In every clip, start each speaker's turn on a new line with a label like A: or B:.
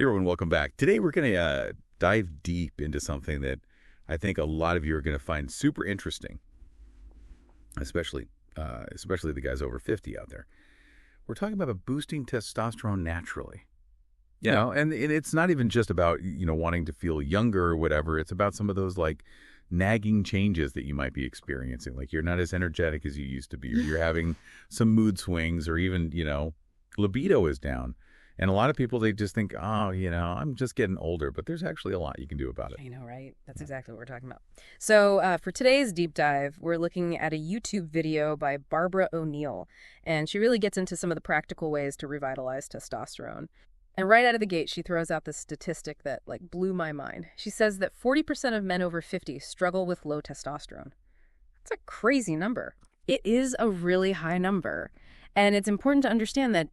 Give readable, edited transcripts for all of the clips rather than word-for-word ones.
A: Hey everyone, welcome back. Today we're going to dive deep into something that I think a lot of you are going to find super interesting, especially the guys over 50 out there. We're talking about boosting testosterone naturally. You know, and it's not even just about, wanting to feel younger or whatever. It's about some of those like nagging changes that you might be experiencing. Like you're not as energetic as you used to be, or you're having some mood swings, or even, libido is down. And a lot of people, they just think, oh, I'm just getting older. But there's actually a lot you can do about it.
B: I know, right? That's exactly what we're talking about. So for today's deep dive, we're looking at a YouTube video by Barbara O'Neill. And she really gets into some of the practical ways to revitalize testosterone. And right out of the gate, she throws out this statistic that blew my mind. She says that 40% of men over 50 struggle with low testosterone. That's a crazy number. It is a really high number. And it's important to understand that,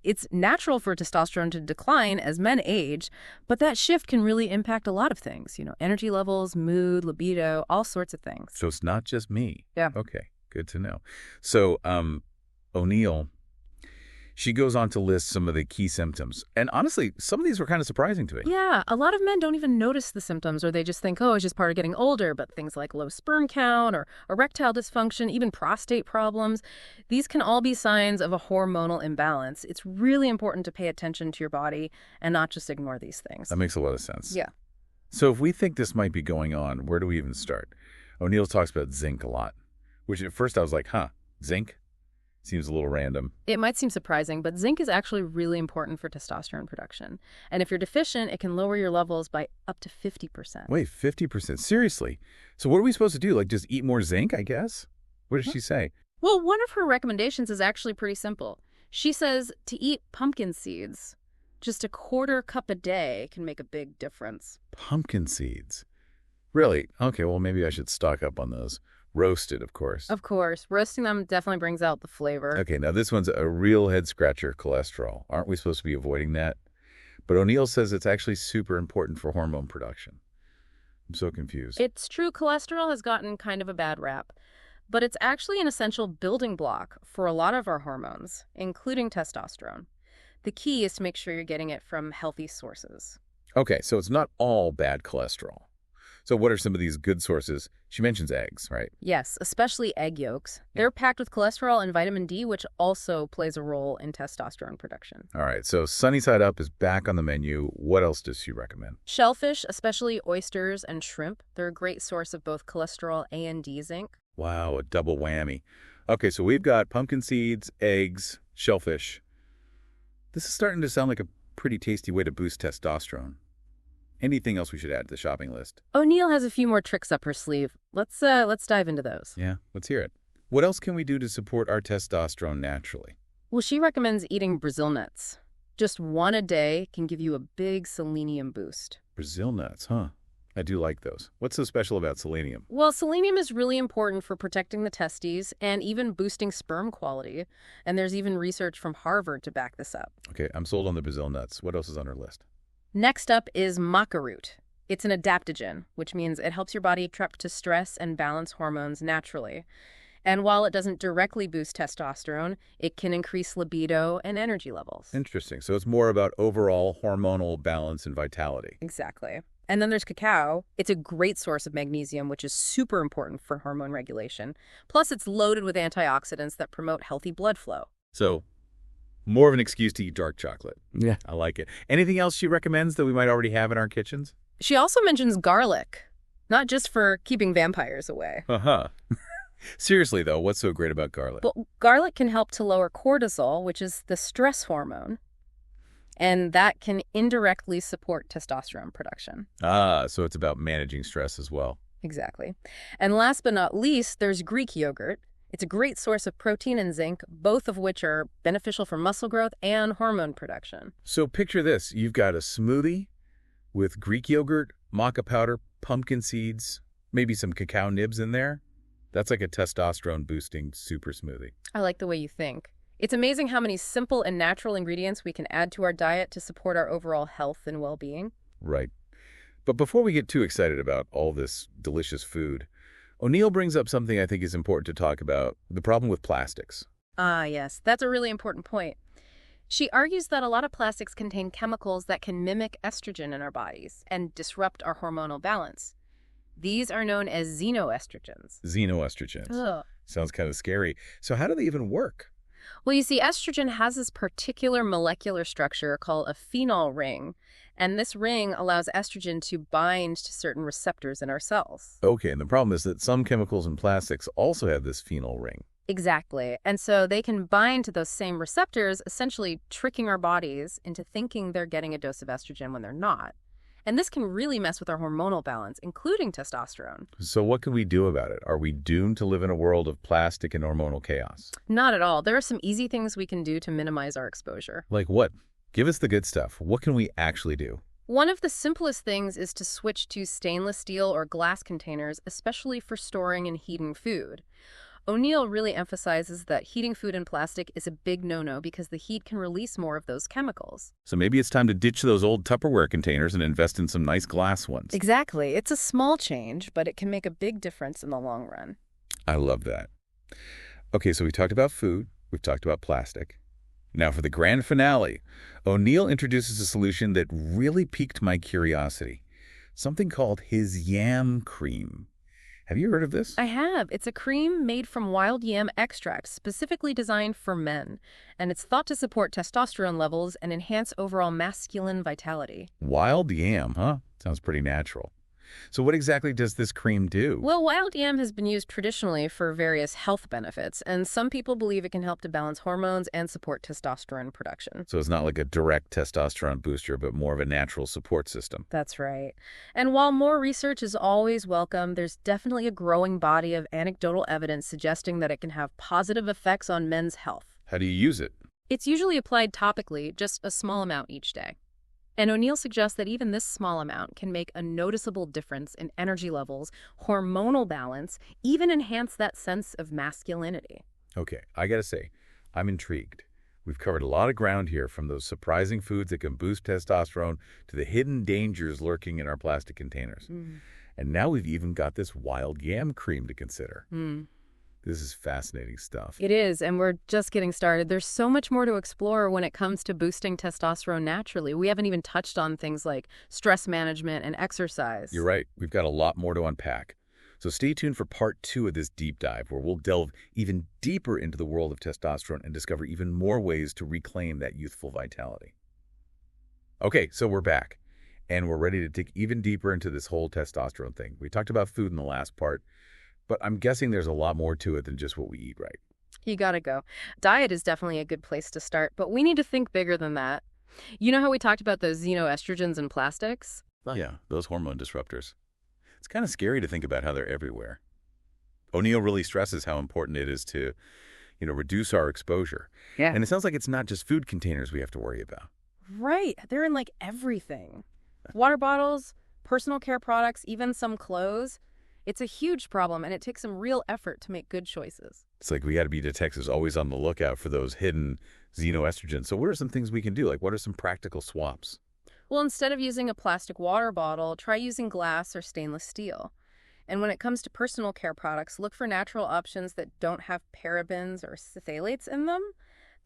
B: it's natural for testosterone to decline as men age, but that shift can really impact a lot of things, energy levels, mood, libido, all sorts of things.
A: So it's not just me.
B: Yeah.
A: Okay, good to know. So O'Neill, she goes on to list some of the key symptoms. And honestly, some of these were kind of surprising to me.
B: Yeah, a lot of men don't even notice the symptoms, or they just think, oh, it's just part of getting older. But things like low sperm count or erectile dysfunction, even prostate problems, these can all be signs of a hormonal imbalance. It's really important to pay attention to your body and not just ignore these things.
A: That makes a lot of sense.
B: Yeah.
A: So if we think this might be going on, where do we even start? O'Neill talks about zinc a lot, which at first I was like, zinc? Seems a little random.
B: It might seem surprising, but zinc is actually really important for testosterone production. And if you're deficient, it can lower your levels by up to 50%.
A: Wait, 50%? Seriously? So what are we supposed to do? Like just eat more zinc, I guess? What does she say?
B: Well, one of her recommendations is actually pretty simple. She says to eat pumpkin seeds. Just a quarter cup a day can make a big difference.
A: Pumpkin seeds? Really? Okay, well, maybe I should stock up on those. Roasted, of course.
B: Of course. Roasting them definitely brings out the flavor.
A: Okay, now this one's a real head-scratcher, cholesterol. Aren't we supposed to be avoiding that? But O'Neill says it's actually super important for hormone production. I'm so confused.
B: It's true, cholesterol has gotten kind of a bad rap, but it's actually an essential building block for a lot of our hormones, including testosterone. The key is to make sure you're getting it from healthy sources.
A: Okay, so it's not all bad cholesterol. So what are some of these good sources? She mentions eggs, right?
B: Yes, especially egg yolks. They're packed with cholesterol and vitamin D, which also plays a role in testosterone production.
A: All right, so Sunny Side Up is back on the menu. What else does she recommend?
B: Shellfish, especially oysters and shrimp, they're a great source of both cholesterol and D zinc.
A: Wow, a double whammy. Okay, so we've got pumpkin seeds, eggs, shellfish. This is starting to sound like a pretty tasty way to boost testosterone. Anything else we should add to the shopping list?
B: O'Neill has a few more tricks up her sleeve. Let's dive into those.
A: Yeah, let's hear it. What else can we do to support our testosterone naturally?
B: Well, she recommends eating Brazil nuts. Just one a day can give you a big selenium boost.
A: Brazil nuts, huh? I do like those. What's so special about selenium?
B: Well, selenium is really important for protecting the testes and even boosting sperm quality. And there's even research from Harvard to back this up.
A: Okay, I'm sold on the Brazil nuts. What else is on our list?
B: Next up is maca root. It's an adaptogen, which means it helps your body adapt to stress and balance hormones naturally. And while it doesn't directly boost testosterone, it can increase libido and energy levels.
A: Interesting. So it's more about overall hormonal balance and vitality.
B: Exactly. And then there's cacao. It's a great source of magnesium, which is super important for hormone regulation. Plus, it's loaded with antioxidants that promote healthy blood flow.
A: So more of an excuse to eat dark chocolate.
B: Yeah.
A: I like it. Anything else she recommends that we might already have in our kitchens?
B: She also mentions garlic, not just for keeping vampires away.
A: Uh-huh. Seriously, though, what's so great about garlic?
B: Well, garlic can help to lower cortisol, which is the stress hormone, and that can indirectly support testosterone production.
A: Ah, so it's about managing stress as well.
B: Exactly. And last but not least, there's Greek yogurt. It's a great source of protein and zinc, both of which are beneficial for muscle growth and hormone production.
A: So picture this. You've got a smoothie with Greek yogurt, maca powder, pumpkin seeds, maybe some cacao nibs in there. That's like a testosterone-boosting super smoothie.
B: I like the way you think. It's amazing how many simple and natural ingredients we can add to our diet to support our overall health and well-being.
A: Right. But before we get too excited about all this delicious food, O'Neill brings up something I think is important to talk about, the problem with plastics.
B: Ah, yes. That's a really important point. She argues that a lot of plastics contain chemicals that can mimic estrogen in our bodies and disrupt our hormonal balance. These are known as xenoestrogens.
A: Xenoestrogens.
B: Ugh.
A: Sounds kind of scary. So how do they even work?
B: Well, you see, estrogen has this particular molecular structure called a phenol ring, and this ring allows estrogen to bind to certain receptors in our cells.
A: Okay, and the problem is that some chemicals in plastics also have this phenol ring.
B: Exactly. And so they can bind to those same receptors, essentially tricking our bodies into thinking they're getting a dose of estrogen when they're not. And this can really mess with our hormonal balance, including testosterone.
A: So what can we do about it? Are we doomed to live in a world of plastic and hormonal chaos?
B: Not at all. There are some easy things we can do to minimize our exposure.
A: Like what? Give us the good stuff. What can we actually do?
B: One of the simplest things is to switch to stainless steel or glass containers, especially for storing and heating food. O'Neill really emphasizes that heating food in plastic is a big no-no because the heat can release more of those chemicals.
A: So maybe it's time to ditch those old Tupperware containers and invest in some nice glass ones.
B: Exactly. It's a small change, but it can make a big difference in the long run.
A: I love that. Okay, so we talked about food. We've talked about plastic. Now for the grand finale, O'Neill introduces a solution that really piqued my curiosity. Something called his yam cream. Have you heard of this?
B: I have. It's a cream made from wild yam extract, specifically designed for men, and it's thought to support testosterone levels and enhance overall masculine vitality.
A: Wild yam, huh? Sounds pretty natural. So what exactly does this cream do?
B: Well, wild yam has been used traditionally for various health benefits, and some people believe it can help to balance hormones and support testosterone production.
A: So it's not like a direct testosterone booster, but more of a natural support system.
B: That's right. And while more research is always welcome, there's definitely a growing body of anecdotal evidence suggesting that it can have positive effects on men's health.
A: How do you use it?
B: It's usually applied topically, just a small amount each day. And O'Neill suggests that even this small amount can make a noticeable difference in energy levels, hormonal balance, even enhance that sense of masculinity.
A: Okay, I gotta say, I'm intrigued. We've covered a lot of ground here, from those surprising foods that can boost testosterone to the hidden dangers lurking in our plastic containers. And now we've even got this wild yam cream to consider. This is fascinating stuff.
B: It is, and we're just getting started. There's so much more to explore when it comes to boosting testosterone naturally. We haven't even touched on things like stress management and exercise.
A: You're right. We've got a lot more to unpack. So stay tuned for part 2 of this deep dive, where we'll delve even deeper into the world of testosterone and discover even more ways to reclaim that youthful vitality. Okay, so we're back, and we're ready to dig even deeper into this whole testosterone thing. We talked about food in the last part, but I'm guessing there's a lot more to it than just what we eat, right?
B: You gotta go. Diet is definitely a good place to start, but we need to think bigger than that. You know how we talked about those xenoestrogens in plastics?
A: Yeah, those hormone disruptors. It's kind of scary to think about how they're everywhere. O'Neill really stresses how important it is to, reduce our exposure.
B: Yeah.
A: And it sounds like it's not just food containers we have to worry about.
B: Right. They're in like everything. Water bottles, personal care products, even some clothes. It's a huge problem, and it takes some real effort to make good choices.
A: It's like we got to be detectives, always on the lookout for those hidden xenoestrogens. So what are some things we can do? Like, what are some practical swaps?
B: Well, instead of using a plastic water bottle, try using glass or stainless steel. And when it comes to personal care products, look for natural options that don't have parabens or phthalates in them.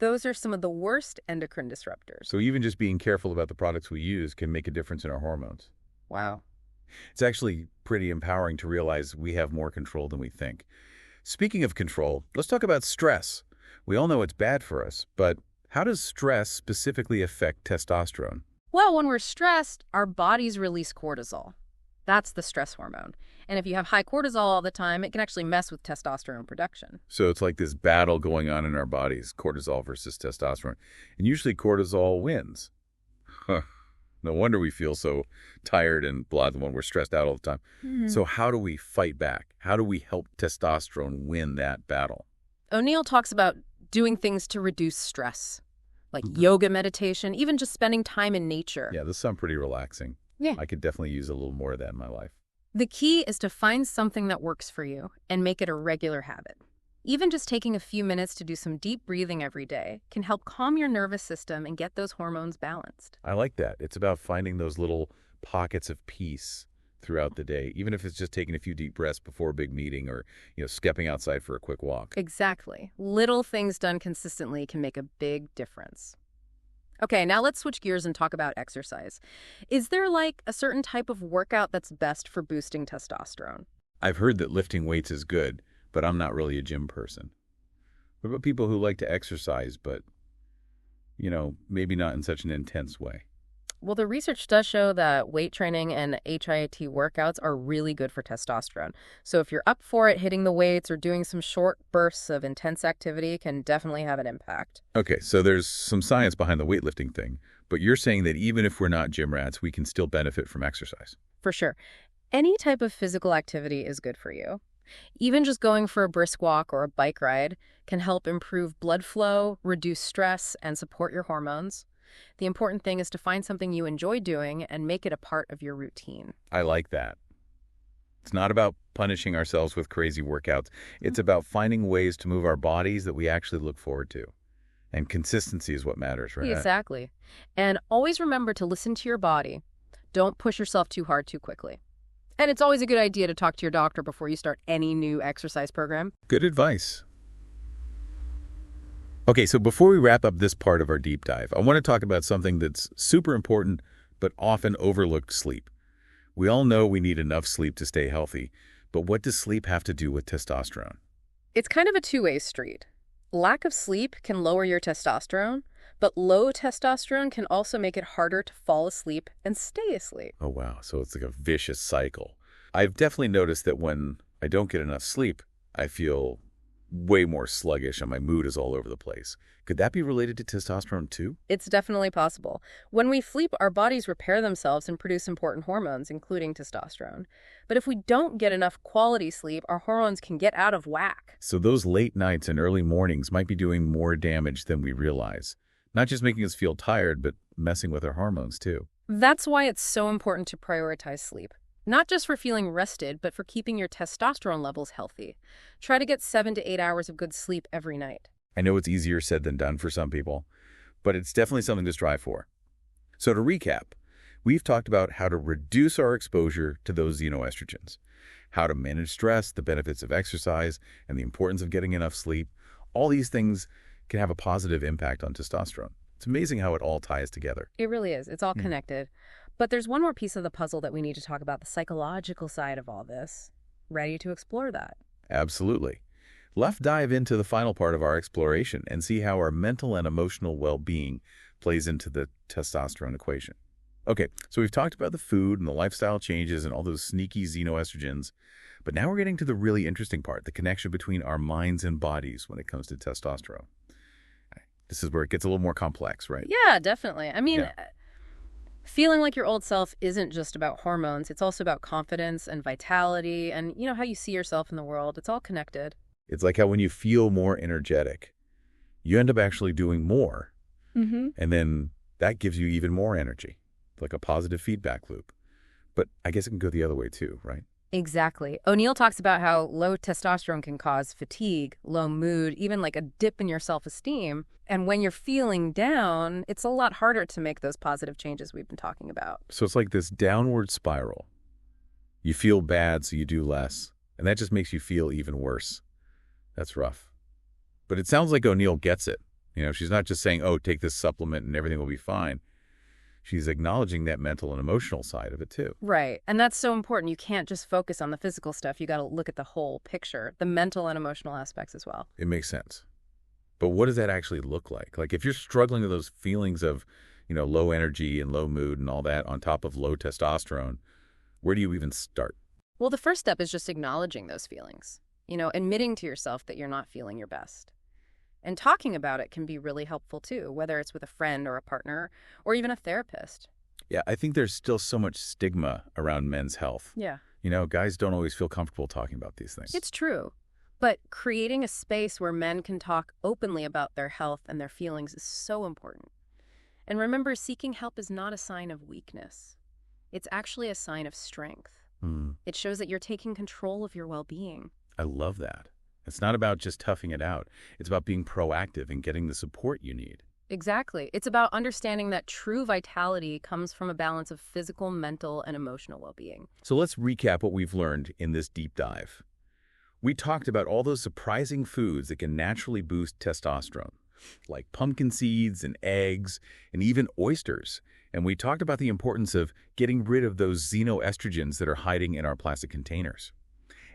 B: Those are some of the worst endocrine disruptors.
A: So even just being careful about the products we use can make a difference in our hormones.
B: Wow.
A: It's actually pretty empowering to realize we have more control than we think. Speaking of control, let's talk about stress. We all know it's bad for us, but how does stress specifically affect testosterone?
B: Well, when we're stressed, our bodies release cortisol. That's the stress hormone. And if you have high cortisol all the time, it can actually mess with testosterone production.
A: So it's like this battle going on in our bodies, cortisol versus testosterone. And usually cortisol wins. Huh. No wonder we feel so tired and blah when we're stressed out all the time. So how do we fight back? How do we help testosterone win that battle?
B: O'Neill talks about doing things to reduce stress, like yoga, meditation, even just spending time in nature.
A: Yeah, this sounds pretty relaxing.
B: Yeah.
A: I could definitely use a little more of that in my life.
B: The key is to find something that works for you and make it a regular habit. Even just taking a few minutes to do some deep breathing every day can help calm your nervous system and get those hormones balanced.
A: I like that. It's about finding those little pockets of peace throughout the day, even if it's just taking a few deep breaths before a big meeting or, stepping outside for a quick walk.
B: Exactly. Little things done consistently can make a big difference. Okay, now let's switch gears and talk about exercise. Is there like a certain type of workout that's best for boosting testosterone?
A: I've heard that lifting weights is good, but I'm not really a gym person. What about people who like to exercise, but, maybe not in such an intense way?
B: Well, the research does show that weight training and HIIT workouts are really good for testosterone. So if you're up for it, hitting the weights or doing some short bursts of intense activity can definitely have an impact.
A: Okay, so there's some science behind the weightlifting thing, but you're saying that even if we're not gym rats, we can still benefit from exercise.
B: For sure. Any type of physical activity is good for you. Even just going for a brisk walk or a bike ride can help improve blood flow, reduce stress, and support your hormones. The important thing is to find something you enjoy doing and make it a part of your routine.
A: I like that. It's not about punishing ourselves with crazy workouts. It's about finding ways to move our bodies that we actually look forward to. And consistency is what matters, right?
B: Exactly. And always remember to listen to your body. Don't push yourself too hard too quickly. And it's always a good idea to talk to your doctor before you start any new exercise program.
A: Good advice. Okay, so before we wrap up this part of our deep dive, I want to talk about something that's super important but often overlooked: sleep. We all know we need enough sleep to stay healthy, but what does sleep have to do with testosterone?
B: It's kind of a two-way street. Lack of sleep can lower your testosterone, but low testosterone can also make it harder to fall asleep and stay asleep.
A: Oh, wow. So it's like a vicious cycle. I've definitely noticed that when I don't get enough sleep, I feel way more sluggish and my mood is all over the place. Could that be related to testosterone too?
B: It's definitely possible. When we sleep, our bodies repair themselves and produce important hormones, including testosterone. But if we don't get enough quality sleep, our hormones can get out of whack.
A: So those late nights and early mornings might be doing more damage than we realize. Not just making us feel tired, but messing with our hormones too.
B: That's why it's so important to prioritize sleep. Not just for feeling rested, but for keeping your testosterone levels healthy. Try to get 7 to 8 hours of good sleep every night.
A: I know it's easier said than done for some people, but it's definitely something to strive for. So to recap, we've talked about how to reduce our exposure to those xenoestrogens, how to manage stress, the benefits of exercise, and the importance of getting enough sleep. All these things can have a positive impact on testosterone. It's amazing how it all ties together.
B: It really is. It's all connected. But there's one more piece of the puzzle that we need to talk about, the psychological side of all this. Ready to explore that?
A: Absolutely. Let's dive into the final part of our exploration and see how our mental and emotional well-being plays into the testosterone equation. Okay, so we've talked about the food and the lifestyle changes and all those sneaky xenoestrogens, but now we're getting to the really interesting part, the connection between our minds and bodies when it comes to testosterone. This is where it gets a little more complex, right?
B: Yeah, definitely. I mean,
A: Yeah.
B: feeling like your old self isn't just about hormones. It's also about confidence and vitality and, how you see yourself in the world. It's all connected.
A: It's like how when you feel more energetic, you end up actually doing more, and then that gives you even more energy, like a positive feedback loop. But I guess it can go the other way too, right?
B: Exactly. O'Neill talks about how low testosterone can cause fatigue, low mood, even like a dip in your self-esteem. And when you're feeling down, it's a lot harder to make those positive changes we've been talking about.
A: So it's like this downward spiral. You feel bad, so you do less, and that just makes you feel even worse. That's rough. But it sounds like O'Neill gets it. She's not just saying, oh, take this supplement and everything will be fine. She's acknowledging that mental and emotional side of it too.
B: Right. And that's so important. You can't just focus on the physical stuff. You got to look at the whole picture, the mental and emotional aspects as well.
A: It makes sense. But what does that actually look like? Like if you're struggling with those feelings of, low energy and low mood and all that on top of low testosterone, where do you even start?
B: Well, the first step is just acknowledging those feelings, admitting to yourself that you're not feeling your best. And talking about it can be really helpful too, whether it's with a friend or a partner or even a therapist.
A: Yeah, I think there's still so much stigma around men's health.
B: Yeah.
A: Guys don't always feel comfortable talking about these things.
B: It's true. But creating a space where men can talk openly about their health and their feelings is so important. And remember, seeking help is not a sign of weakness. It's actually a sign of strength. It shows that you're taking control of your well-being.
A: I love that. It's not about just toughing it out. It's about being proactive and getting the support you need.
B: Exactly. It's about understanding that true vitality comes from a balance of physical, mental, and emotional well-being.
A: So let's recap what we've learned in this deep dive. We talked about all those surprising foods that can naturally boost testosterone, like pumpkin seeds and eggs and even oysters. And we talked about the importance of getting rid of those xenoestrogens that are hiding in our plastic containers,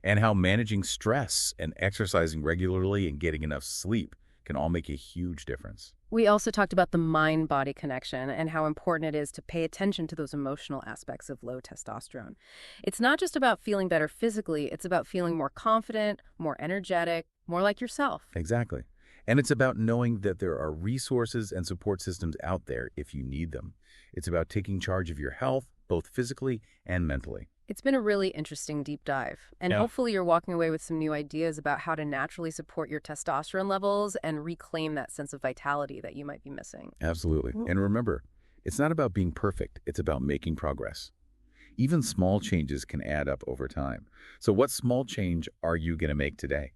A: and how managing stress and exercising regularly and getting enough sleep can all make a huge difference.
B: We also talked about the mind-body connection and how important it is to pay attention to those emotional aspects of low testosterone. It's not just about feeling better physically, it's about feeling more confident, more energetic, more like yourself.
A: Exactly. And it's about knowing that there are resources and support systems out there if you need them. It's about taking charge of your health, both physically and mentally.
B: It's been a really interesting deep dive, and
A: Yeah.
B: hopefully you're walking away with some new ideas about how to naturally support your testosterone levels and reclaim that sense of vitality that you might be missing.
A: Absolutely. And remember, it's not about being perfect. It's about making progress. Even small changes can add up over time. So what small change are you going to make today?